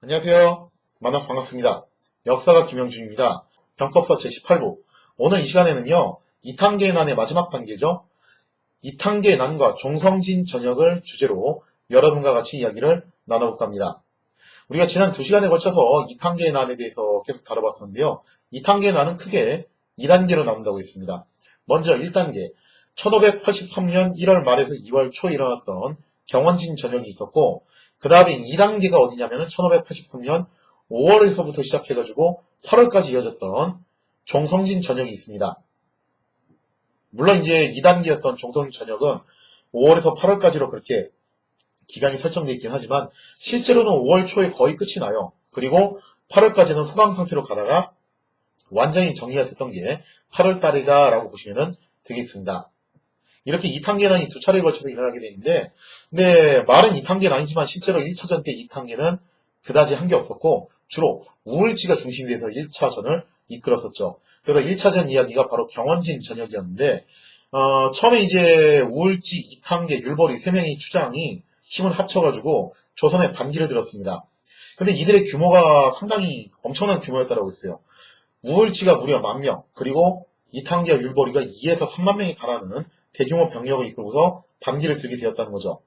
안녕하세요. 만나서 반갑습니다. 역사가 김영준입니다. 병법서 제18부. 오늘 이 시간에는요, 이탕계의 난의 마지막 단계죠. 이탕계의 난과 종성진 전역을 주제로 여러분과 같이 이야기를 나눠볼까 합니다. 우리가 지난 2시간에 걸쳐서 이탕계의 난에 대해서 계속 다뤄봤었는데요. 이탕계의 난은 크게 2단계로 나눈다고 했습니다. 먼저 1단계, 1583년 1월 말에서 2월 초에 일어났던 경원진 전역이 있었고, 그 다음에 2단계가 어디냐면 1583년 5월에서부터 시작해가지고 8월까지 이어졌던 종성진 전역이 있습니다. 물론 이제 2단계였던 종성진 전역은 5월에서 8월까지로 그렇게 기간이 설정되어 있긴 하지만 실제로는 5월 초에 거의 끝이 나요. 그리고 8월까지는 소강 상태로 가다가 완전히 정리가 됐던 게 8월 달이다라고 보시면 되겠습니다. 이렇게 2탄계 난이 2차례에 걸쳐서 일어나게 되는데, 근데 말은 2탄계 난이지만 실제로 1차전 때 2탄계는 그다지 한 게 없었고, 주로 우울지가 중심이 돼서 1차전을 이끌었었죠. 그래서 1차전 이야기가 바로 경원진 전역이었는데, 처음에 이제 우울지, 2탄계, 율벌이 3명의 추장이 힘을 합쳐가지고 조선에 반기를 들었습니다. 근데 이들의 규모가 상당히 엄청난 규모였다고 했어요. 우울지가 무려 10,000명, 그리고 2탄계와 율벌이가 2에서 3만 명이 달하는 대규모 병력을 이끌고서 반기를 들게 되었다는 거죠.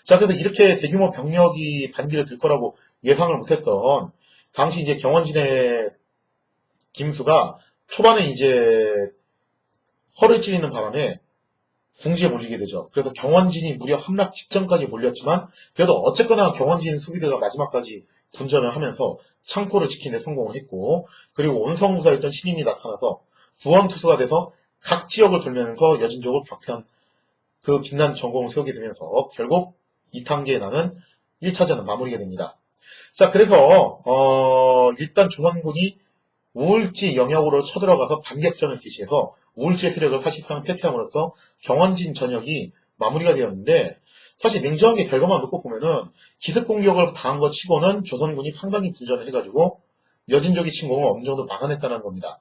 자, 그래서 이렇게 대규모 병력이 반기를 들 거라고 예상을 못했던 당시 이제 경원진의 김수가 초반에 이제 허를 찌르는 바람에 궁지에 몰리게 되죠. 그래서 경원진이 무려 함락 직전까지 몰렸지만 그래도 어쨌거나 경원진 수비대가 마지막까지 분전을 하면서 창고를 지키는 데 성공을 했고, 그리고 온성무사였던 신임이 나타나서 구원투수가 돼서 각 지역을 돌면서 여진족을 격퇴한 그 빛난 전공을 세우게 되면서 결국 2탄계에 나는 1차전은 마무리가 됩니다. 자, 그래서 일단 조선군이 우울지 영역으로 쳐들어가서 반격전을 개시해서 우울지의 세력을 사실상 패퇴함으로써 경원진 전역이 마무리가 되었는데, 사실 냉정하게 결과만 놓고 보면은 기습 공격을 당한 것 치고는 조선군이 상당히 분전을 해가지고 여진족의 침공을 어느 정도 막아냈다는 겁니다.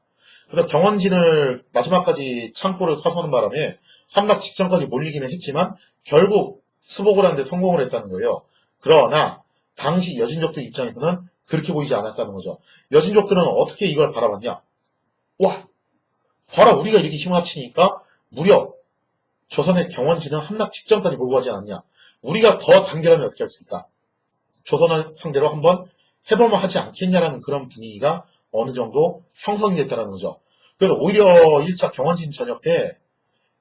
그래서 경원진을 마지막까지 창고를 사수하는 바람에 함락 직전까지 몰리기는 했지만 결국 수복을 하는데 성공을 했다는 거예요. 그러나 당시 여진족들 입장에서는 그렇게 보이지 않았다는 거죠. 여진족들은 어떻게 이걸 바라봤냐? 와, 봐라, 우리가 이렇게 힘을 합치니까 무려 조선의 경원진은 함락 직전까지 몰고 가지 않았냐? 우리가 더 단결하면 어떻게 할 수 있다? 조선을 상대로 한번 해볼만 하지 않겠냐라는 그런 분위기가 어느 정도 형성이 됐다는 거죠. 그래서 오히려 1차 경원진 전역 때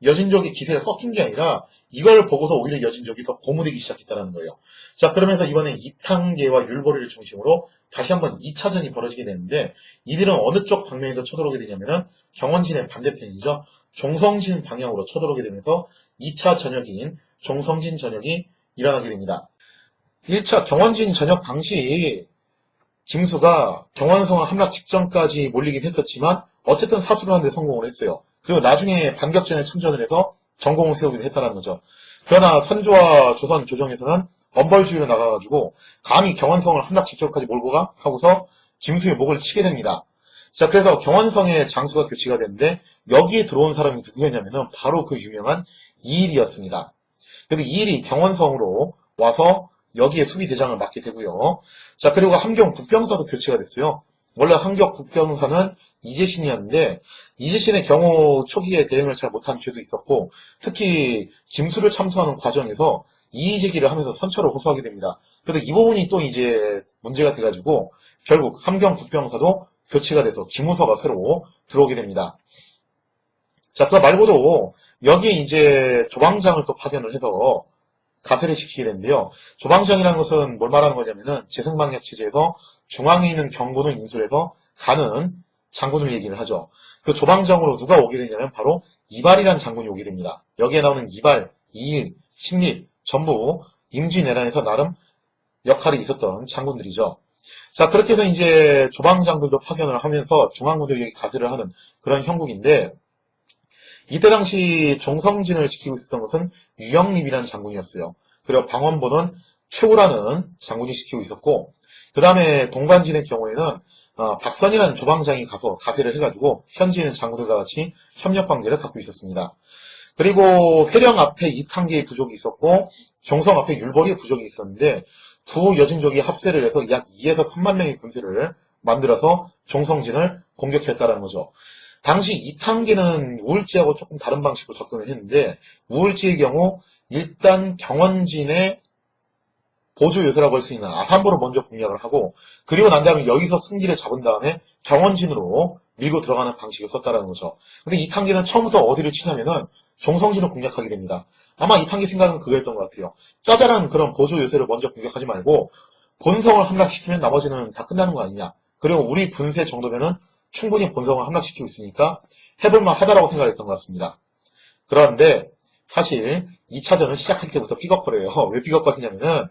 여진족의 기세가 꺾인 게 아니라 이걸 보고서 오히려 여진족이 더 고무되기 시작했다는 거예요. 자, 그러면서 이번에 이탕계와 율벌이를 중심으로 다시 한번 2차전이 벌어지게 되는데, 이들은 어느 쪽 방면에서 쳐들어오게 되냐면은 경원진의 반대편이죠. 종성진 방향으로 쳐들어오게 되면서 2차 전역인 종성진 전역이 일어나게 됩니다. 1차 경원진 전역 당시 김수가 경원성 함락 직전까지 몰리긴 했었지만 어쨌든 사수를 하는데 성공을 했어요. 그리고 나중에 반격전에 참전을 해서 전공을 세우기도 했다는 거죠. 그러나 선조와 조선 조정에서는 엄벌주의로 나가가지고 감히 경원성을 함락 직전까지 몰고 가 하고서 김수의 목을 치게 됩니다. 자, 그래서 경원성의 장수가 교체가 됐는데 여기에 들어온 사람이 누구였냐면은 바로 그 유명한 이일이었습니다. 그래서 이일이 경원성으로 와서 여기에 수비대장을 맡게 되고요. 자, 그리고 함경 국병사도 교체가 됐어요. 원래 함경 국병사는 이재신이었는데 이재신의 경우 초기에 대응을 잘 못한 죄도 있었고, 특히 김수를 참수하는 과정에서 이의제기를 하면서 선처를 호소하게 됩니다. 그래서 이 부분이 또 이제 문제가 돼가지고 결국 함경 국병사도 교체가 돼서 김우서가 새로 들어오게 됩니다. 자, 그거 말고도 여기에 이제 조방장을 또 파견을 해서 가세를 시키게 되는데요. 조방장이라는 것은 뭘 말하는 거냐면은 재생방역 체제에서 중앙에 있는 경군을 인솔해서 가는 장군을 얘기를 하죠. 그 조방장으로 누가 오게 되냐면 바로 이발이라는 장군이 오게 됩니다. 여기에 나오는 이발, 이일, 신립 전부 임진왜란에서 나름 역할이 있었던 장군들이죠. 자, 그렇게 해서 이제 조방장들도 파견을 하면서 중앙군들에게 가세를 하는 그런 형국인데, 이때 당시 종성진을 지키고 있었던 것은 유영립이라는 장군이었어요. 그리고 방원보는 최우라는 장군이 지키고 있었고, 그 다음에 동관진의 경우에는 박선이라는 조방장이 가서 가세를 해가지고 현지에 있는 장군들과 같이 협력관계를 갖고 있었습니다. 그리고 회령 앞에 이탕계의 부족이 있었고 경성 앞에 율벌이의 부족이 있었는데, 두 여진족이 합세를 해서 약 2에서 3만 명의 군대를 만들어서 종성진을 공격했다는 거죠. 당시 이탕계는 우울지하고 조금 다른 방식으로 접근을 했는데, 우울지의 경우 일단 경원진의 보조 요새라고 할 수 있는 아산보를 먼저 공략을 하고, 그리고 난 다음에 여기서 승기를 잡은 다음에 경원진으로 밀고 들어가는 방식을 썼다는 거죠. 근데 이탕계는 처음부터 어디를 치냐면은 종성진을 공략하게 됩니다. 아마 이탕계 생각은 그거였던 것 같아요. 짜잘한 그런 보조 요새를 먼저 공격하지 말고 본성을 함락시키면 나머지는 다 끝나는 거 아니냐. 그리고 우리 군세 정도면은 충분히 본성을 함락시키고 있으니까 해볼만 하다라고 생각을 했던 것 같습니다. 그런데 사실 2차전은 시작할 때부터 삐걱거려요. 왜 삐걱거리냐면은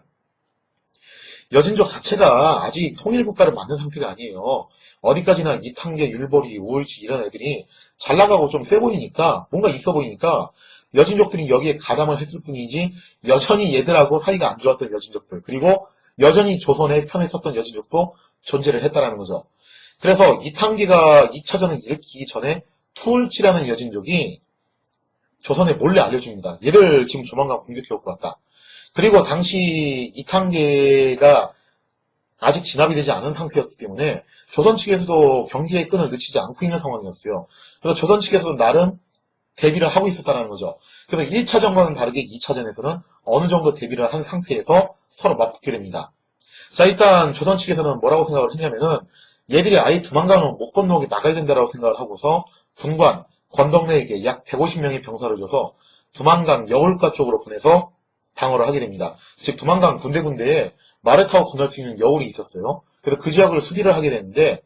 여진족 자체가 아직 통일국가를 만든 상태가 아니에요. 어디까지나 이탕계, 율보리, 우울지 이런 애들이 잘 나가고 좀 세 보이니까, 뭔가 있어 보이니까 여진족들이 여기에 가담을 했을 뿐이지 여전히 얘들하고 사이가 안 좋았던 여진족들, 그리고 여전히 조선의 편에 섰던 여진족도 존재를 했다라는 거죠. 그래서 이탕계가 2차전을 일으키기 전에 투울치라는 여진족이 조선에 몰래 알려줍니다. 얘들 지금 조만간 공격해 올 것 같다. 그리고 당시 이탕계가 아직 진압이 되지 않은 상태였기 때문에 조선 측에서도 경기의 끈을 늦추지 않고 있는 상황이었어요. 그래서 조선 측에서도 나름 대비를 하고 있었다는 거죠. 그래서 1차전과는 다르게 2차전에서는 어느 정도 대비를 한 상태에서 서로 맞붙게 됩니다. 자, 일단 조선 측에서는 뭐라고 생각을 했냐면은 얘들이 아예 두만강을 못 건너오게 막아야 된다라고 생각을 하고서 군관, 권덕래에게 약 150명의 병사를 줘서 두만강 여울가 쪽으로 보내서 방어를 하게 됩니다. 즉 두만강 군데군데에 말을 타고 건널 수 있는 여울이 있었어요. 그래서 그 지역을 수비를 하게 되는데,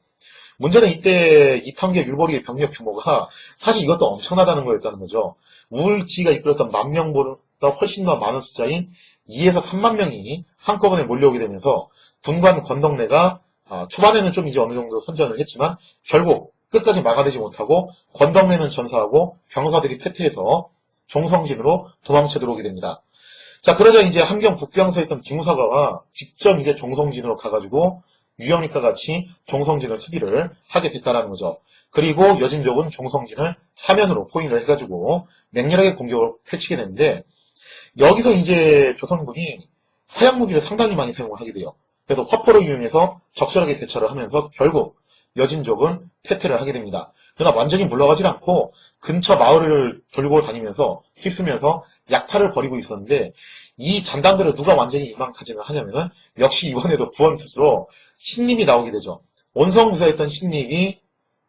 문제는 이때 이탕계 율보리의 병력 규모가 사실 이것도 엄청나다는 거였다는 거죠. 우울지가 이끌었던 10,000명보다 훨씬 더 많은 숫자인 2에서 3만 명이 한꺼번에 몰려오게 되면서 군관 권덕래가 초반에는 좀 이제 어느 정도 선전을 했지만 결국 끝까지 막아내지 못하고 권덕래는 전사하고 병사들이 패퇴해서 종성진으로 도망쳐 들어오게 됩니다. 자, 그러자 이제 함경 북병서에 있던 기무사가와 직접 이제 종성진으로 가가지고 유영립과 같이 종성진을 수비를 하게 됐다는 거죠. 그리고 여진족은 종성진을 사면으로 포인을 해가지고 맹렬하게 공격을 펼치게 되는데, 여기서 이제 조선군이 화약무기를 상당히 많이 사용을 하게 돼요. 그래서 화포를 이용해서 적절하게 대처를 하면서 결국 여진족은 패퇴를 하게 됩니다. 그러나 완전히 물러가지 않고 근처 마을을 돌고 다니면서 휩쓰면서 약탈을 벌이고 있었는데, 이 잔당들을 누가 완전히 일망타진을 하냐면은 역시 이번에도 구원투수로 신림이 나오게 되죠. 원성무사했던 신림이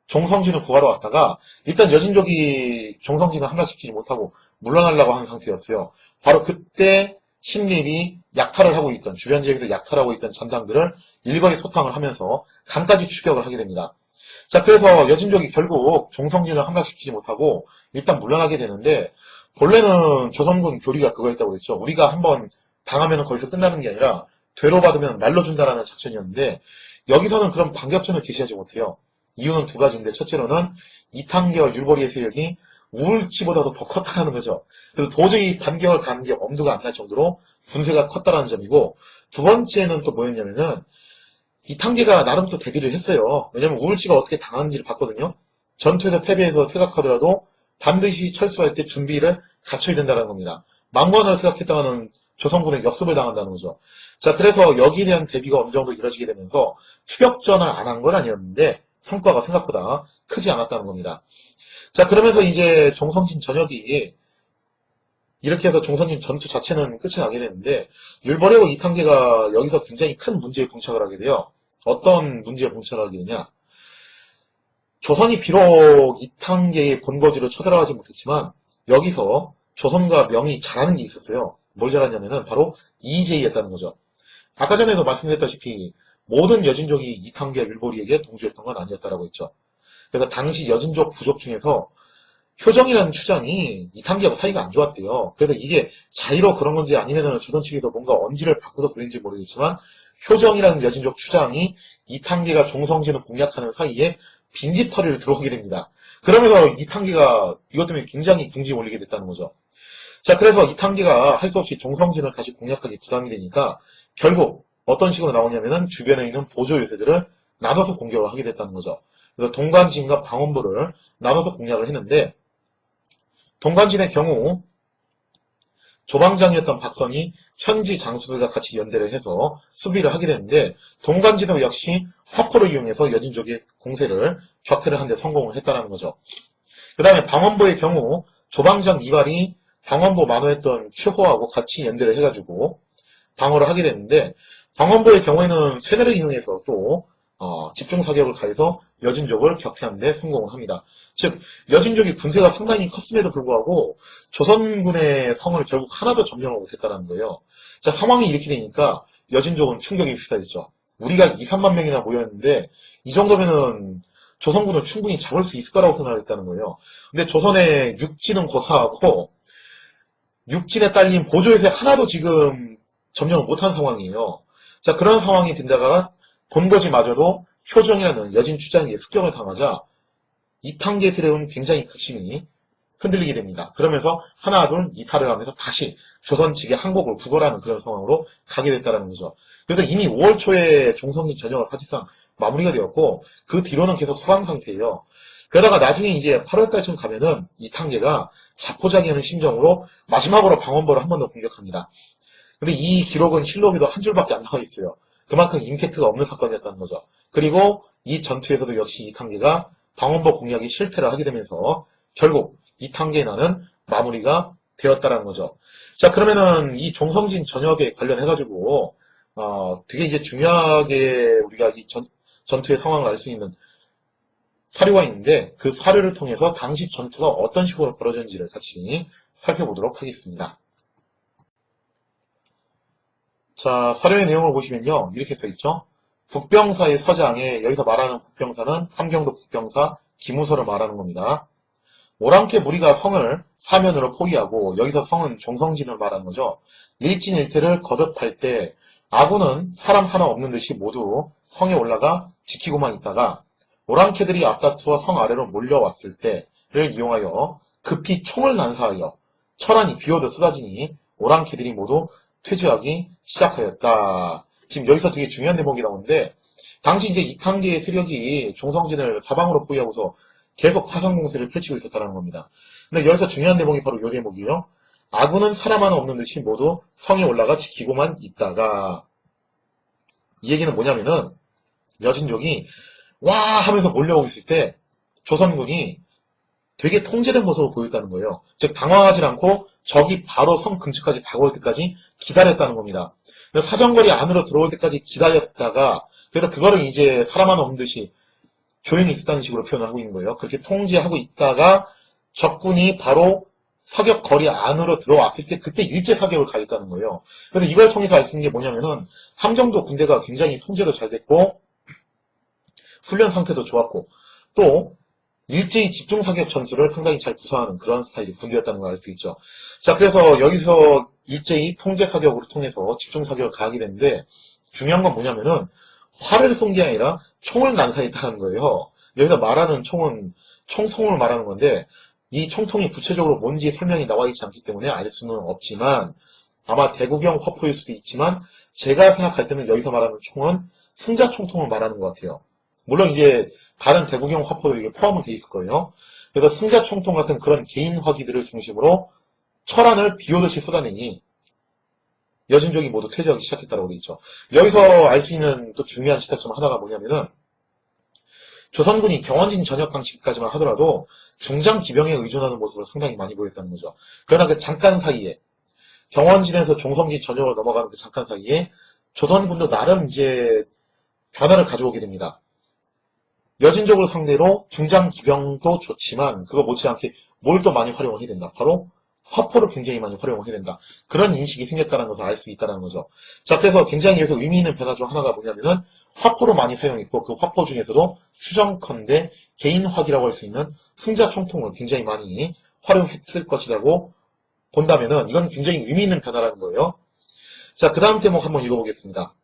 종성진을 구하러 왔다가 일단 여진족이 종성진을 함락시키지 못하고 물러나려고 하는 상태였어요. 바로 그때 신림이 약탈을 하고 있던, 주변 지역에서 약탈하고 있던 잔당들을 일거에 소탕을 하면서 강까지 추격을 하게 됩니다. 자, 그래서 여진족이 결국 종성진을 함락시키지 못하고 일단 물러나게 되는데, 본래는 조선군 교리가 그거였다고 그랬죠. 우리가 한번 당하면 거기서 끝나는 게 아니라 되로 받으면 말로 준다라는 작전이었는데, 여기서는 그런 반격전을 개시하지 못해요. 이유는 두 가지인데, 첫째로는 이탕계와 율보리의 세력이 우울지보다도 더 컸다라는 거죠. 그래서 도저히 반격을 가는 게 엄두가 안 날 정도로 분쇄가 컸다라는 점이고, 두 번째는 또 뭐였냐면은 이탕계가 나름 또 대비를 했어요. 왜냐면 우울지가 어떻게 당하는지를 봤거든요. 전투에서 패배해서 퇴각하더라도 반드시 철수할 때 준비를 갖춰야 된다는 겁니다. 망관으로 퇴각했다가는 조선군의 역습을 당한다는 거죠. 자, 그래서 여기에 대한 대비가 어느 정도 이루어지게 되면서 추격전을 안 한 건 아니었는데 성과가 생각보다 크지 않았다는 겁니다. 자, 그러면서 이제 종성진 전역이 이렇게 해서 종성진 전투 자체는 끝이 나게 되는데, 율보리와 이탕계가 여기서 굉장히 큰 문제에 봉착을 하게 돼요. 어떤 문제에 봉착을 하게 되냐? 조선이 비록 이탕계의 본거지로 쳐들어가지 못했지만 여기서 조선과 명이 잘하는 게 있었어요. 뭘 잘하냐면은 바로 이재였다는 거죠. 아까 전에도 말씀드렸다시피 모든 여진족이 이탕계와 율보리에게 동조했던 건 아니었다라고 했죠. 그래서 당시 여진족 부족 중에서 효정이라는 추장이 이탕계하고 사이가 안 좋았대요. 그래서 이게 자의로 그런 건지 아니면 조선 측에서 뭔가 언지를 바꿔서 그런지 모르겠지만, 효정이라는 여진족 추장이 이탕계가 종성진을 공략하는 사이에 빈집털이를 들어오게 됩니다. 그러면서 이탕계가 이것 때문에 굉장히 궁지에 몰리게 됐다는 거죠. 자, 그래서 이탕계가 할 수 없이 종성진을 다시 공략하기 부담이 되니까 결국 어떤 식으로 나오냐면은 주변에 있는 보조 요새들을 나눠서 공격을 하게 됐다는 거죠. 그래서 동관진과 방원부를 나눠서 공략을 했는데, 동관진의 경우 조방장이었던 박성이 현지 장수들과 같이 연대를 해서 수비를 하게 되는데 동관지도 역시 화포를 이용해서 여진족의 공세를 격퇴를 하는 데 성공을 했다는 거죠. 그 다음에 방원보의 경우 조방장 이발이 방원보 만호했던 최호하고 같이 연대를 해가지고 방어를 하게 됐는데 방원보의 경우에는 쇠뇌를 이용해서 또 집중사격을 가해서 여진족을 격퇴하는 데 성공을 합니다. 즉 여진족이 군세가 상당히 컸음에도 불구하고 조선군의 성을 결국 하나도 점령을 못했다는 거예요. 자, 상황이 이렇게 되니까 여진족은 충격이 휩싸였죠. 우리가 2, 3만 명이나 모였는데 이 정도면은 조선군을 충분히 잡을 수 있을 거라고 생각을 했다는 거예요. 근데 조선의 육진은 고사하고 육진에 딸린 보조요새 하나도 지금 점령을 못한 상황이에요. 자, 그런 상황이 된다가 본거지마저도 효정이라는 여진 추장에게 습격을 당하자 이탕계 세력은 굉장히 극심히 흔들리게 됩니다. 그러면서 하나 둘 이탈을 하면서 다시 조선 측의 항복을 구걸하는 그런 상황으로 가게 됐다는 거죠. 그래서 이미 5월 초에 종성진 전역은 사실상 마무리가 되었고 그 뒤로는 계속 소강 상태예요. 그러다가 나중에 이제 8월달쯤 가면은 이탕계가 자포자기하는 심정으로 마지막으로 방원보를 한 번 더 공격합니다. 근데 이 기록은 실록에도 한 줄밖에 안 나와 있어요. 그만큼 임팩트가 없는 사건이었다는 거죠. 그리고 이 전투에서도 역시 이탕계가 방원보 공략이 실패를 하게 되면서 결국 이탕계의 난은 마무리가 되었다는 거죠. 자, 그러면은 이 종성진 전역에 관련해가지고 되게 이제 중요하게 우리가 이 전투의 상황을 알 수 있는 사료가 있는데 그 사료를 통해서 당시 전투가 어떤 식으로 벌어졌는지를 같이 살펴보도록 하겠습니다. 자, 사료의 내용을 보시면요. 이렇게 써있죠. 북병사의 서장에 여기서 말하는 북병사는 함경도 북병사 김우서를 말하는 겁니다. 오랑캐 무리가 성을 사면으로 포기하고 여기서 성은 종성진을 말하는 거죠. 일진일퇴를 거듭할 때 아군은 사람 하나 없는 듯이 모두 성에 올라가 지키고만 있다가 오랑캐들이 앞다투어 성 아래로 몰려왔을 때를 이용하여 급히 총을 난사하여 철안이 비오듯 쏟아지니 오랑캐들이 모두 퇴주하기 시작하였다. 지금 여기서 되게 중요한 대목이 나오는데 당시 이제 이탕계의 세력이 종성진을 사방으로 포위하고서 계속 화상 공세를 펼치고 있었다는 겁니다. 근데 여기서 중요한 대목이 바로 이 대목이에요. 아군은 사람 하나 없는 듯이 모두 성에 올라가 지키고만 있다가 이 얘기는 뭐냐면은 여진족이 와 하면서 몰려오고 있을 때 조선군이 되게 통제된 모습을 보였다는 거예요. 즉 당황하지 않고 적이 바로 성 근처까지 다가올 때까지 기다렸다는 겁니다. 사정거리 안으로 들어올 때까지 기다렸다가 그래서 그거를 이제 사람 하나 없는 듯이 조용히 있었다는 식으로 표현을 하고 있는 거예요. 그렇게 통제하고 있다가 적군이 바로 사격거리 안으로 들어왔을 때 그때 일제 사격을 가했다는 거예요. 그래서 이걸 통해서 알 수 있는 게 뭐냐면은 함경도 군대가 굉장히 통제도 잘 됐고 훈련 상태도 좋았고 또 일제히 집중사격 전술을 상당히 잘 구사하는 그런 스타일의 군대였다는 걸 알 수 있죠. 자, 그래서 여기서 일제히 통제사격으로 통해서 집중사격을 가하게 됐는데 중요한 건 뭐냐면은 활을 쏜 게 아니라 총을 난사했다는 거예요. 여기서 말하는 총은 총통을 말하는 건데 이 총통이 구체적으로 뭔지 설명이 나와 있지 않기 때문에 알 수는 없지만 아마 대구경 화포일 수도 있지만 제가 생각할 때는 여기서 말하는 총은 승자 총통을 말하는 것 같아요. 물론 이제 다른 대구경 화포도 이게 포함은 돼 있을 거예요. 그래서 승자 총통 같은 그런 개인 화기들을 중심으로 철안을 비오듯이 쏟아내니 여진족이 모두 퇴주하기 시작했다고 되어 있죠. 여기서 알 수 있는 또 중요한 시사점 하나가 뭐냐면은 조선군이 경원진 전역 방식까지만 하더라도 중장 기병에 의존하는 모습을 상당히 많이 보였다는 거죠. 그러나 그 잠깐 사이에 경원진에서 종성진 전역을 넘어가는 그 잠깐 사이에 조선군도 나름 이제 변화를 가져오게 됩니다. 여진족을 상대로 중장 기병도 좋지만 그거 못지않게 뭘 또 많이 활용을 해야 된다. 바로 화포를 굉장히 많이 활용을 해야 된다. 그런 인식이 생겼다는 것을 알 수 있다는 거죠. 자, 그래서 굉장히 여기서 의미 있는 변화 중 하나가 뭐냐면은 화포로 많이 사용했고 그 화포 중에서도 추정컨대 개인화기라고 할 수 있는 승자 총통을 굉장히 많이 활용했을 것이라고 본다면은 이건 굉장히 의미 있는 변화라는 거예요. 자, 그 다음 대목 한번 읽어보겠습니다.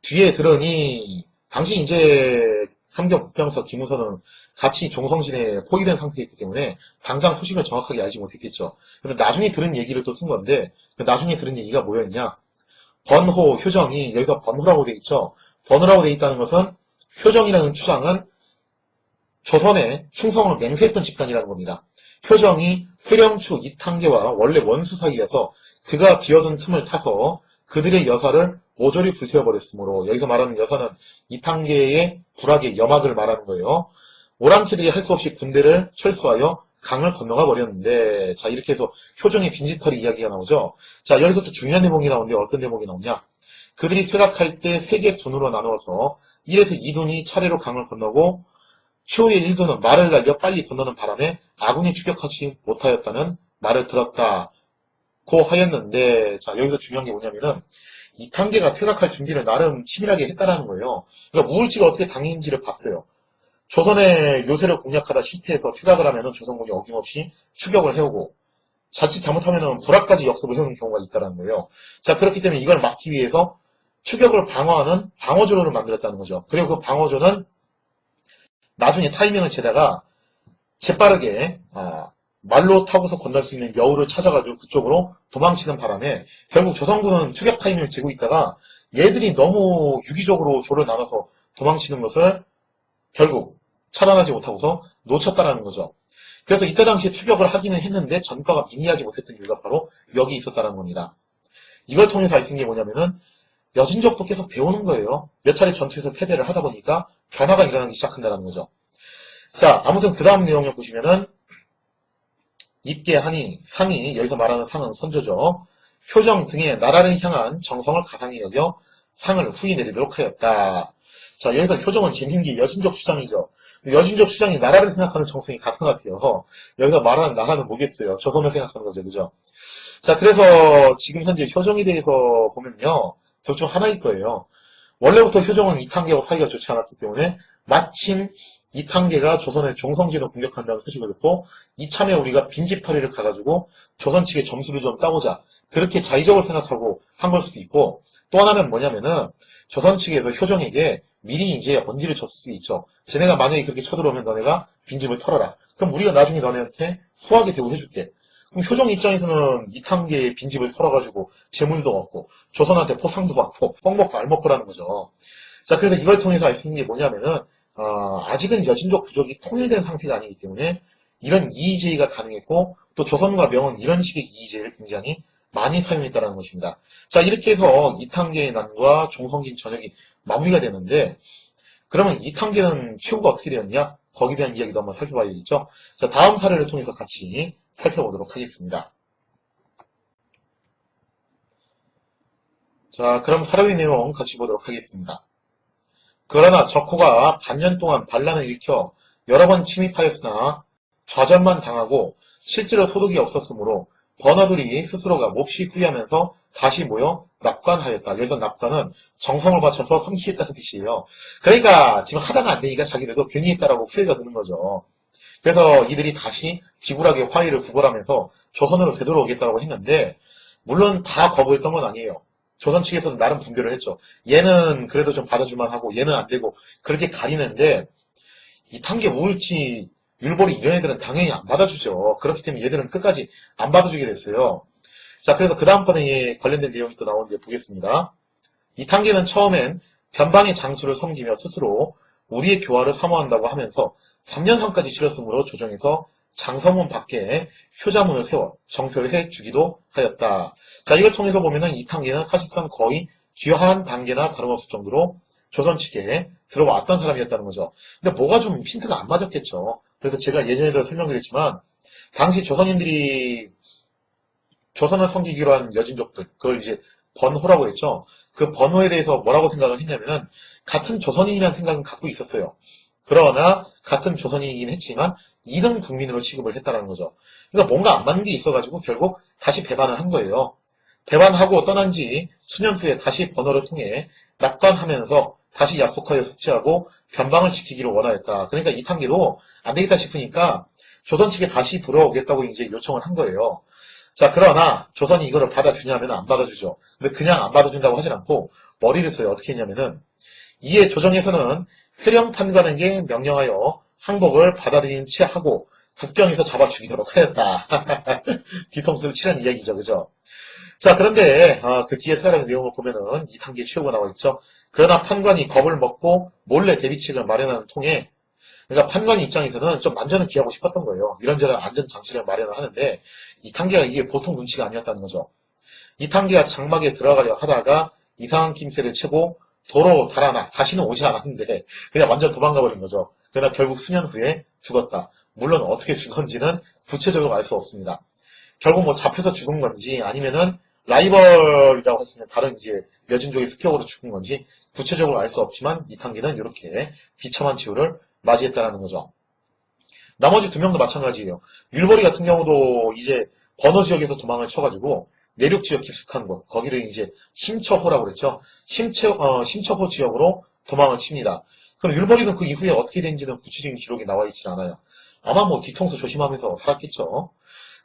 뒤에 들으니 당시 이제 함경 북병사 김우선은 같이 종성진에 포위된 상태이기 때문에 당장 소식을 정확하게 알지 못했겠죠. 근데 나중에 들은 얘기를 또 쓴 건데 나중에 들은 얘기가 뭐였냐? 번호, 효정이 여기서 번호라고 돼 있죠. 번호라고 돼 있다는 것은 효정이라는 추장은 조선에 충성을 맹세했던 집단이라는 겁니다. 표정이 회령추 이탕계와 원래 원수 사이여서 그가 비어둔 틈을 타서 그들의 여사를 모조리 불태워버렸으므로, 여기서 말하는 여사는 이탕계의 불악의 여막을 말하는 거예요. 오랑캐들이 할 수 없이 군대를 철수하여 강을 건너가 버렸는데, 자, 이렇게 해서 효정의 빈지털이 이야기가 나오죠. 자, 여기서 또 중요한 대목이 나오는데 어떤 대목이 나오냐. 그들이 퇴각할 때 3개 둔으로 나누어서 1에서 2둔이 차례로 강을 건너고 최후의 1둔은 말을 날려 빨리 건너는 바람에 아군이 추격하지 못하였다는 말을 들었다고 하였는데, 자, 여기서 중요한 게 뭐냐면은 이탕계가 퇴각할 준비를 나름 치밀하게 했다라는 거예요. 그러니까 우울지가 어떻게 당했는지를 봤어요. 조선의 요새를 공략하다 실패해서 퇴각을 하면은 조선군이 어김없이 추격을 해오고, 자칫 잘못하면은 불악까지 역습을 해오는 경우가 있다는 거예요. 자, 그렇기 때문에 이걸 막기 위해서 추격을 방어하는 방어조를 만들었다는 거죠. 그리고 그 방어조는 나중에 타이밍을 재다가 재빠르게 말로 타고서 건널 수 있는 여우를 찾아가지고 그쪽으로 도망치는 바람에 결국 조선군은 추격 타이밍을 재고 있다가 얘들이 너무 유기적으로 조를 나눠서 도망치는 것을 결국 차단하지 못하고서 놓쳤다라는 거죠. 그래서 이때 당시에 추격을 하기는 했는데 전과가 미미하지 못했던 이유가 바로 여기 있었다는 겁니다. 이걸 통해서 알 수 있는 게 뭐냐면은 여진족도 계속 배우는 거예요. 몇 차례 전투에서 패배를 하다 보니까 변화가 일어나기 시작한다는 거죠. 자, 아무튼 그 다음 내용을 보시면은 입계하니 상이, 여기서 말하는 상은 선조죠. 효정 등의 나라를 향한 정성을 가상히 여겨 상을 후히 내리도록 하였다. 자, 여기서 효정은 재밌는 게 여진족 수장이죠. 여진족 수장이 나라를 생각하는 정성이 가상하대요. 여기서 말하는 나라는 뭐겠어요? 조선을 생각하는 거죠. 그죠? 자, 그래서 지금 현재 효정에 대해서 보면요. 둘 중 하나일 거예요. 원래부터 효정은 이탕계와 사이가 좋지 않았기 때문에 마침 이탕계가 조선의 종성진을 공격한다는 소식을 듣고 이참에 우리가 빈집털이를 가가지고 조선 측의 점수를 좀 따보자. 그렇게 자의적으로 생각하고 한 걸 수도 있고, 또 하나는 뭐냐면은 조선 측에서 효정에게 미리 이제 언지를 줬을 수도 있죠. 쟤네가 만약에 그렇게 쳐들어오면 너네가 빈집을 털어라. 그럼 우리가 나중에 너네한테 후하게 대우해줄게. 그럼 효정 입장에서는 이탕계의 빈집을 털어가지고 재물도 얻고 조선한테 포상도 받고 뻥먹고 알먹고라는 거죠. 자, 그래서 이걸 통해서 알 수 있는 게 뭐냐면은 아직은 여진족 부족이 통일된 상태가 아니기 때문에 이런 이의제의가 가능했고, 또 조선과 명은 이런 식의 이의제의를 굉장히 많이 사용했다는 것입니다. 자, 이렇게 해서 이탕계의 난과 종성진 전역이 마무리가 되는데, 그러면 이탕계는 최후가 어떻게 되었냐? 거기에 대한 이야기도 한번 살펴봐야겠죠. 자, 다음 사례를 통해서 같이 살펴보도록 하겠습니다. 자, 그럼 사례의 내용 같이 보도록 하겠습니다. 그러나 적호가 반년 동안 반란을 일으켜 여러 번 침입하였으나 좌절만 당하고 실제로 소득이 없었으므로 번화들이 스스로가 몹시 후회하면서 다시 모여 납관하였다. 여기서 납관은 정성을 바쳐서 성취했다는 뜻이에요. 그러니까 지금 하다가 안 되니까 자기들도 괜히 했다라고 후회가 드는 거죠. 그래서 이들이 다시 비굴하게 화의를 구걸하면서 조선으로 되돌아오겠다고 했는데, 물론 다 거부했던 건 아니에요. 조선 측에서는 나름 분별을 했죠. 얘는 그래도 좀 받아줄만 하고 얘는 안 되고 그렇게 가리는데, 이탕계 우울치 율보리 이런 애들은 당연히 안 받아주죠. 그렇기 때문에 얘들은 끝까지 안 받아주게 됐어요. 자, 그래서 그 다음번에 관련된 내용이 또 나오는데 보겠습니다. 이탕계는 처음엔 변방의 장수를 섬기며 스스로 우리의 교화를 사모한다고 하면서 3년상까지 치렀으므로 조정에서 장서문 밖에 효자문을 세워 정표해 주기도 하였다. 자, 이걸 통해서 보면은 이탕계는 사실상 거의 귀화한 단계나 다름없을 정도로 조선 측에 들어왔던 사람이었다는 거죠. 근데 뭐가 좀 힌트가 안 맞았겠죠. 그래서 제가 예전에도 설명드렸지만, 당시 조선인들이 조선을 섬기기로 한 여진족들, 그걸 이제 번호라고 했죠. 그 번호에 대해서 뭐라고 생각을 했냐면은, 같은 조선인이라는 생각은 갖고 있었어요. 그러나 같은 조선인이긴 했지만 2등 국민으로 취급을 했다는 거죠. 그러니까 뭔가 안 맞는 게 있어가지고 결국 다시 배반을 한 거예요. 배반하고 떠난 지 수년 후에 다시 번호를 통해 납관하면서 다시 약속하여 숙지하고 변방을 지키기를 원하였다. 그러니까 이탕계도 안 되겠다 싶으니까 조선 측에 다시 돌아오겠다고 이제 요청을 한 거예요. 자, 그러나 조선이 이거를 받아주냐면 안 받아주죠. 근데 그냥 안 받아준다고 하진 않고 머리를 써요. 어떻게 했냐면은, 이에 조정에서는 회령 판관에게 명령하여 항복을 받아들인 채 하고 국경에서 잡아 죽이도록 하였다. 뒤통수를 치는 이야기죠. 그죠? 자, 그런데 그 뒤에 사례의 내용을 보면은 이탕계의 최후가 나와 있죠. 그러나 판관이 겁을 먹고 몰래 대비책을 마련하는 통에 그러니까 판관 입장에서는 좀 만전을 기하고 싶었던 거예요. 이런저런 안전장치를 마련을 하는데 이탄계가 이게 보통 눈치가 아니었다는 거죠. 이탄계가 장막에 들어가려 하다가 이상한 낌새를 채고 도로 달아나 다시는 오지 않았는데 그냥 완전 도망가 버린 거죠. 그러나 결국 수년 후에 죽었다. 물론 어떻게 죽었는지는 구체적으로 알 수 없습니다. 결국 뭐 잡혀서 죽은 건지 아니면은 라이벌이라고 할 수 있는 다른 이제 여진족의 습격으로 죽은 건지 구체적으로 알 수 없지만 이탄계는 이렇게 비참한 치유를 맞이했다는 거죠. 나머지 두 명도 마찬가지예요. 율벌이 같은 경우도 이제 번호 지역에서 도망을 쳐가지고 내륙 지역 깊숙한 곳, 거기를 이제 심처호라고 그랬죠. 심처호 지역으로 도망을 칩니다. 그럼 율벌이는 그 이후에 어떻게 된지는 구체적인 기록이 나와 있지 않아요. 아마 뭐 뒤통수 조심하면서 살았겠죠.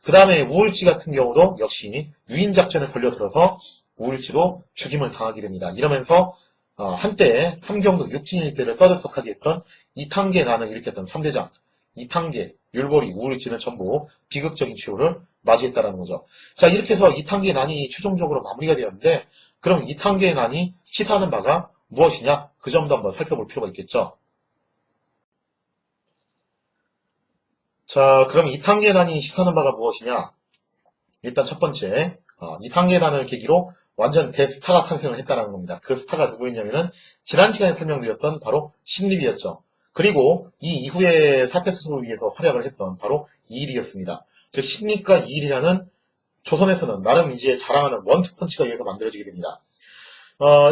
그 다음에 우울지 같은 경우도 역시 유인작전에 걸려들어서 우울지도 죽임을 당하게 됩니다. 이러면서 한때 함경도 육진 일대를 떠들썩하게 했던 이탄계 난을 일으켰던 3대장 이탄계, 율보리, 우울지는 전부 비극적인 치유를 맞이했다는 거죠. 자, 이렇게 해서 이탄계 난이 최종적으로 마무리가 되었는데 그럼 이탄계 난이 시사하는 바가 무엇이냐? 그 점도 한번 살펴볼 필요가 있겠죠. 자, 그럼 이탄계 난이 시사하는 바가 무엇이냐? 일단 첫 번째, 이탄계 난을 계기로 완전 대스타가 탄생을 했다는 겁니다. 그 스타가 누구였냐면은 지난 시간에 설명드렸던 바로 신립이었죠. 그리고 이 이후에 사태 수습을 위해서 활약을 했던 바로 이일이었습니다. 즉 신립과 이일이라는 조선에서는 나름 이제 자랑하는 원투펀치가 여기서 만들어지게 됩니다.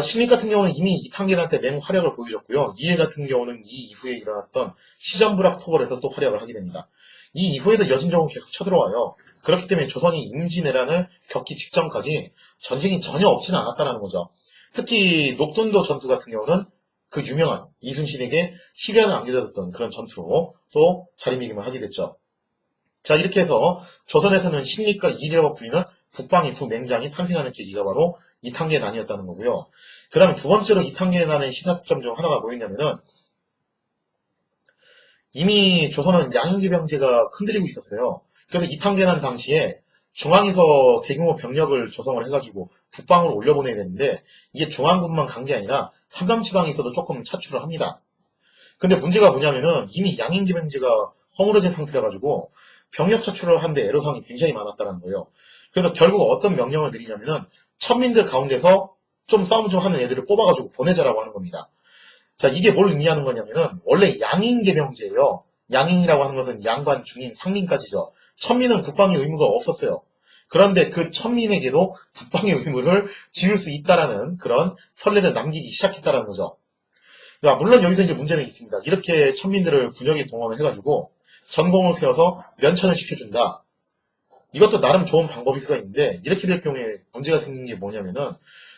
신립 같은 경우는 이미 이탄계난 때 맹활약을 보여줬고요. 이일 같은 경우는 이 이후에 일어났던 시전부락 토벌에서 또 활약을 하게 됩니다. 이 이후에도 여진정은 계속 쳐들어와요. 그렇기 때문에 조선이 임진왜란을 겪기 직전까지 전쟁이 전혀 없지는 않았다는 거죠. 특히 녹둔도 전투 같은 경우는 그 유명한 이순신에게 시련을 안겨줬던 그런 전투로 또 자리매김을 하게 됐죠. 자, 이렇게 해서 조선에서는 신립과 이일이라고 불리는 북방의 두 맹장이 탄생하는 계기가 바로 이탄계난이었다는 거고요. 그 다음에 두 번째로 이탄계난의 시사점 중 하나가 뭐였냐면은 이미 조선은 양인기병제가 흔들리고 있었어요. 그래서 이탄계난 당시에 중앙에서 대규모 병력을 조성을 해가지고 북방으로 올려보내야 되는데 이게 중앙군만 간 게 아니라 삼남지방에서도 조금 차출을 합니다. 근데 문제가 뭐냐면은 이미 양인기병제가 허물어진 상태라 가지고 병력 차출을 하는데 애로사항이 굉장히 많았다는 거예요. 그래서 결국 어떤 명령을 내리냐면은 천민들 가운데서 좀 싸움 좀 하는 애들을 뽑아가지고 보내자라고 하는 겁니다. 자, 이게 뭘 의미하는 거냐면은 원래 양인계병제예요. 양인이라고 하는 것은 양관, 중인, 상민까지죠. 천민은 국방의 의무가 없었어요. 그런데 그 천민에게도 국방의 의무를 지을 수 있다라는 그런 선례를 남기기 시작했다라는 거죠. 야, 물론 여기서 이제 문제는 있습니다. 이렇게 천민들을 군역에 동원을 해가지고 전공을 세워서 면천을 시켜준다. 이것도 나름 좋은 방법일 수가 있는데 이렇게 될 경우에 문제가 생긴 게 뭐냐면은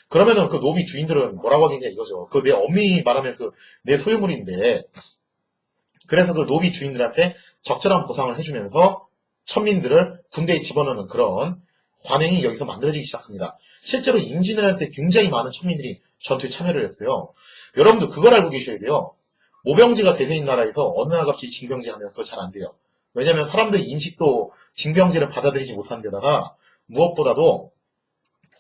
그러면은 그 노비 주인들은 뭐라고 하겠냐 이거죠. 그 내 엄밀히 말하면 그 내 소유물인데 그래서 그 노비 주인들한테 적절한 보상을 해주면서 천민들을 군대에 집어넣는 그런 관행이 여기서 만들어지기 시작합니다. 실제로 임진왜란 때 굉장히 많은 천민들이 전투에 참여를 했어요. 여러분도 그걸 알고 계셔야 돼요. 모병제가 대세인 나라에서 어느 나라같이 징병제 하면 그거 잘 안 돼요. 왜냐면 사람들의 인식도 징병제를 받아들이지 못하는 데다가 무엇보다도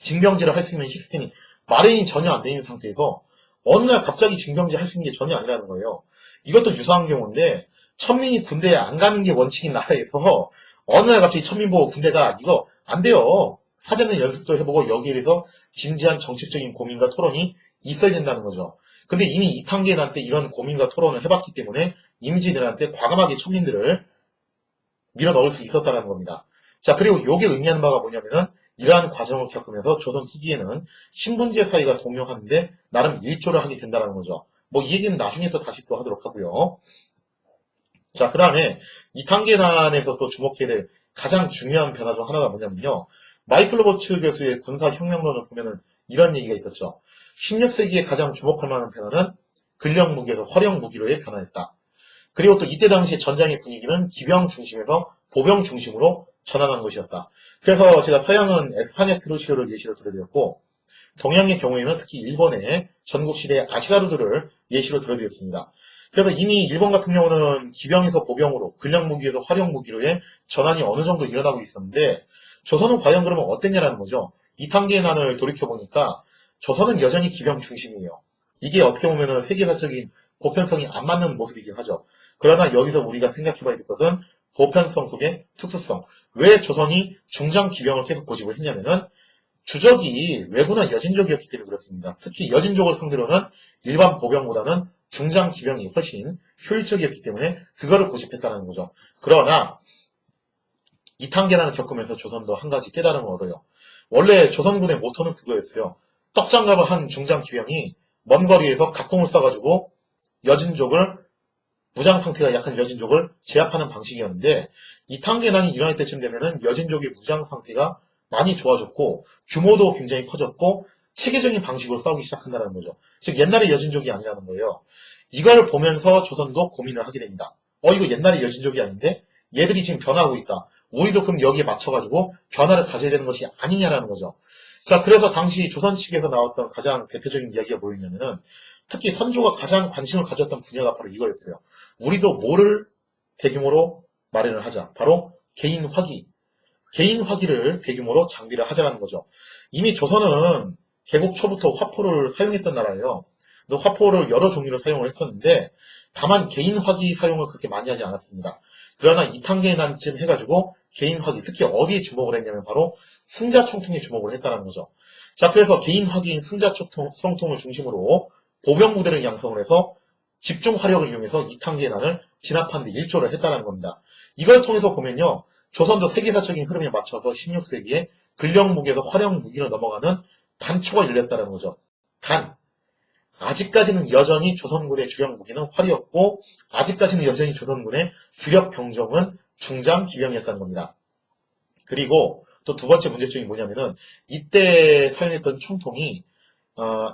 징병제를 할 수 있는 시스템이 마련이 전혀 안 돼 있는 상태에서 어느 날 갑자기 징병제 할 수 있는 게 전혀 아니라는 거예요. 이것도 유사한 경우인데 천민이 군대에 안 가는 게 원칙인 나라에서 어느 날 갑자기 천민 보고 군대가 이거 안 돼요. 사전에 연습도 해보고 여기에 대해서 진지한 정책적인 고민과 토론이 있어야 된다는 거죠. 근데 이미 이탄계난 때 이런 고민과 토론을 해봤기 때문에 임진왜란 때 과감하게 천민들을 밀어 넣을 수 있었다는 겁니다. 자, 그리고 이게 의미하는 바가 뭐냐면은 이러한 과정을 겪으면서 조선 후기에는 신분제 사회가 동용하는데 나름 일조를 하게 된다는 거죠. 뭐 이 얘기는 나중에 또 다시 또 하도록 하고요. 자, 그 다음에 이탄계난에서 또 주목해야 될 가장 중요한 변화 중 하나가 뭐냐면요. 마이클 로버츠 교수의 군사혁명론을 보면은 이런 얘기가 있었죠. 16세기에 가장 주목할 만한 변화는 근력 무기에서 활용 무기로의 변화였다. 그리고 또 이때 당시 전장의 분위기는 기병 중심에서 보병 중심으로 전환한 것이었다. 그래서 제가 서양은 에스파냐 트루시오를 예시로 들어드렸고 동양의 경우에는 특히 일본의 전국시대의 아시가루들을 예시로 들어드렸습니다. 그래서 이미 일본 같은 경우는 기병에서 보병으로 근력 무기에서 활용 무기로의 전환이 어느 정도 일어나고 있었는데 조선은 과연 그러면 어땠냐라는 거죠. 이탄계난을 돌이켜보니까 조선은 여전히 기병 중심이에요. 이게 어떻게 보면 세계사적인 보편성이 안 맞는 모습이긴 하죠. 그러나 여기서 우리가 생각해봐야 될 것은 보편성 속의 특수성. 왜 조선이 중장기병을 계속 고집을 했냐면은 주적이 왜구나 여진족이었기 때문에 그렇습니다. 특히 여진족을 상대로는 일반 보병보다는 중장기병이 훨씬 효율적이었기 때문에 그거를 고집했다는 거죠. 그러나 이탄계난을 겪으면서 조선도 한 가지 깨달음을 얻어요. 원래 조선군의 모토는 그거였어요. 떡장갑을 한 중장기병이 먼 거리에서 각공을 쏴가지고 여진족을 무장 상태가 약한 여진족을 제압하는 방식이었는데 이탄계난이 일어날 때쯤 되면은 여진족의 무장 상태가 많이 좋아졌고 규모도 굉장히 커졌고 체계적인 방식으로 싸우기 시작한다는 거죠. 즉 옛날의 여진족이 아니라는 거예요. 이걸 보면서 조선도 고민을 하게 됩니다. 이거 옛날의 여진족이 아닌데 얘들이 지금 변하고 있다. 우리도 그럼 여기에 맞춰가지고 변화를 가져야 되는 것이 아니냐라는 거죠. 자, 그래서 당시 조선 측에서 나왔던 가장 대표적인 이야기가 뭐였냐면은 특히 선조가 가장 관심을 가졌던 분야가 바로 이거였어요. 우리도 뭐를 대규모로 마련을 하자. 바로 개인 화기. 개인 화기를 대규모로 장비를 하자라는 거죠. 이미 조선은 개국 초부터 화포를 사용했던 나라예요. 또 화포를 여러 종류로 사용을 했었는데 다만 개인 화기 사용을 그렇게 많이 하지 않았습니다. 그러나 이탄계의 난쯤 해가지고 개인 화기, 특히 어디에 주목을 했냐면 바로 승자총통에 주목을 했다는 거죠. 자, 그래서 개인 화기인 승자총통을 중심으로 보병부대를 양성을 해서 집중 화력을 이용해서 이탄계의 난을 진압하는 데 일조를 했다는 겁니다. 이걸 통해서 보면요. 조선도 세계사적인 흐름에 맞춰서 16세기에 근력무기에서 화력무기로 넘어가는 단초가 열렸다는 거죠. 단, 아직까지는 여전히 조선군의 주력 무기는 활이었고 아직까지는 여전히 조선군의 주력 병종은 중장 기병이었다는 겁니다. 그리고 또 두 번째 문제점이 뭐냐면은 이때 사용했던 총통이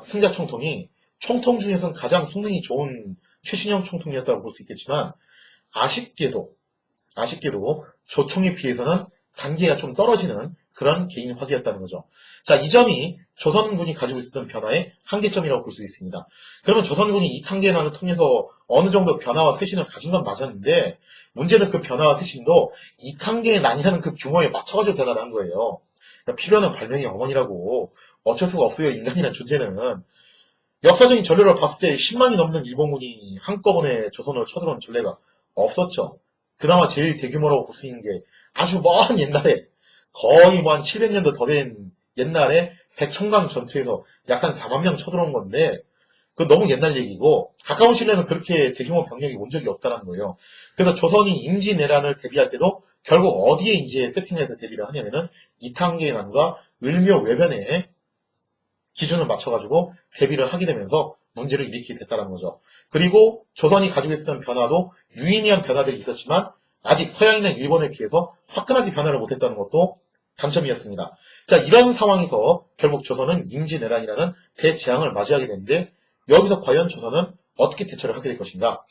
승자 총통이 총통 중에서는 가장 성능이 좋은 최신형 총통이었다고 볼 수 있겠지만 아쉽게도 조총에 비해서는 단계가 좀 떨어지는 그런 개인 화기였다는 거죠. 자, 이 점이 조선군이 가지고 있었던 변화의 한계점이라고 볼 수 있습니다. 그러면 조선군이 이탄계의 난을 통해서 어느 정도 변화와 쇄신을 가진 건 맞았는데 문제는 그 변화와 쇄신도 이탄계의 난이라는 그 규모에 맞춰가지고 변화를 한 거예요. 그러니까 필요는 발명의 어머니라고 어쩔 수가 없어요. 인간이란 존재는. 역사적인 전례를 봤을 때 10만이 넘는 일본군이 한꺼번에 조선을 쳐들어온 전례가 없었죠. 그나마 제일 대규모라고 볼 수 있는 게 아주 먼 옛날에 거의 뭐 한 700년도 더 된 옛날에 백총강 전투에서 약 한 4만 명 쳐들어온 건데 그 너무 옛날 얘기고 가까운 시일에는 그렇게 대규모 병력이 온 적이 없다는 거예요. 그래서 조선이 임진왜란을 대비할 때도 결국 어디에 이제 세팅을 해서 대비를 하냐면은 이탄계의 난과 을묘 외변의 기준을 맞춰가지고 대비를 하게 되면서 문제를 일으키게 됐다는 거죠. 그리고 조선이 가지고 있었던 변화도 유의미한 변화들이 있었지만 아직 서양이나 일본에 비해서 화끈하게 변화를 못했다는 것도 단점이었습니다. 자, 이런 상황에서 결국 조선은 임진왜란이라는 대재앙을 맞이하게 되는데 여기서 과연 조선은 어떻게 대처를 하게 될 것인가?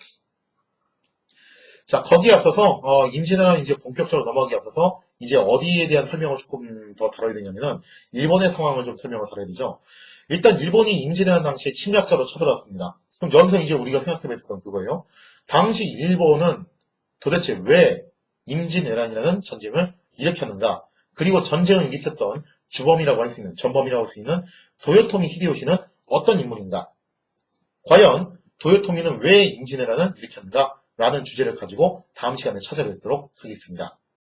자, 거기에 앞서서 임진왜란이 이제 본격적으로 넘어가기에 앞서서 이제 어디에 대한 설명을 조금 더 다뤄야 되냐면은 일본의 상황을 좀 설명을 다뤄야 되죠. 일단 일본이 임진왜란 당시에 침략자로 쳐들어왔습니다. 그럼 여기서 이제 우리가 생각해봐야 될 건 그거예요. 당시 일본은 도대체 왜 임진왜란이라는 전쟁을 일으켰는가? 그리고 전쟁을 일으켰던 주범이라고 할 수 있는, 전범이라고 할 수 있는 도요토미 히데요시는 어떤 인물인가? 과연 도요토미는 왜 임진왜란을 일으켰는가? 라는 주제를 가지고 다음 시간에 찾아뵙도록 하겠습니다.